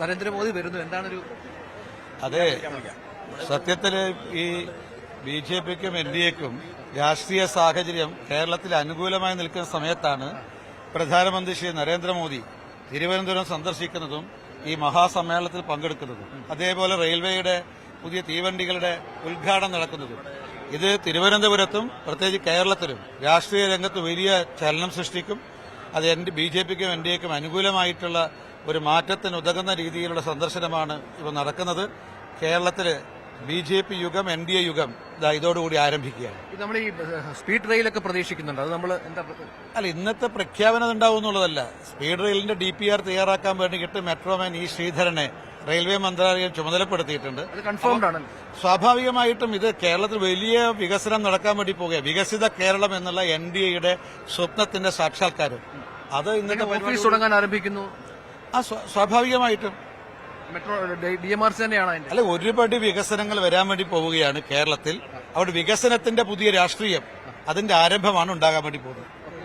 നരേന്ദ്രമോദി വരുന്നു. എന്താണൊരു അതെ, സത്യത്തില് ഈ BJPക്കും NDAക്കും രാഷ്ട്രീയ സാഹചര്യം കേരളത്തിൽ അനുകൂലമായി നിൽക്കുന്ന സമയത്താണ് പ്രധാനമന്ത്രി ശ്രീ നരേന്ദ്രമോദി തിരുവനന്തപുരം സന്ദർശിക്കുന്നതും ഈ മഹാസമ്മേളനത്തിൽ പങ്കെടുക്കുന്നതും അതേപോലെ റെയിൽവേയുടെ പുതിയ തീവണ്ടികളുടെ ഉദ്ഘാടനം നടക്കുന്നതും. ഇത് തിരുവനന്തപുരത്തും പ്രത്യേകിച്ച് കേരളത്തിലും രാഷ്ട്രീയ രംഗത്ത് വലിയ ചലനം സൃഷ്ടിക്കും. അത് BJPക്കും NDAക്കും അനുകൂലമായിട്ടുള്ള ഒരു മാറ്റത്തിന് ഉതകുന്ന രീതിയിലുള്ള സന്ദർശനമാണ് ഇപ്പോൾ നടക്കുന്നത്. കേരളത്തില് BJP യുഗം NDA യുഗം ഇതോടുകൂടി ആരംഭിക്കുകയാണ്. നമ്മൾ ഈ സ്പീഡ് റെയിലൊക്കെ പ്രതീക്ഷിക്കുന്നുണ്ട്. അത് നമ്മൾ എന്താ അല്ല, ഇന്നത്തെ പ്രഖ്യാപനം ഉണ്ടാവും എന്നുള്ളതല്ല. സ്പീഡ് റെയിലിന്റെ DPR തയ്യാറാക്കാൻ വേണ്ടിയിട്ട് മെട്രോമാൻ E ശ്രീധരനെ റെയിൽവേ മന്ത്രാലയം ചുമതലപ്പെടുത്തിയിട്ടുണ്ട്. അത് കൺഫേംഡ് ആണ്. സ്വാഭാവികമായിട്ടും ഇത് കേരളത്തിൽ വലിയ വികസനം നടക്കാൻ വേണ്ടി പോകുക. വികസിത കേരളം എന്നുള്ള NDAയുടെ സ്വപ്നത്തിന്റെ സാക്ഷാത്കാരം അത് ഇന്നത്തെ ഓഫീസ് തുടങ്ങാൻ ആരംഭിക്കുന്നു. സ്വാഭാവികമായിട്ടും മെട്രോ DMRC തന്നെയാണ് അതിന്റെ. അല്ല, ഒരുപടി വികസനങ്ങൾ വരാൻ വേണ്ടി പോവുകയാണ് കേരളത്തിൽ. അവിടെ വികസനത്തിന്റെ പുതിയ രാഷ്ട്രീയം അതിന്റെ ആരംഭമാണ് ഉണ്ടാകാൻ വേണ്ടി പോകുന്നത്.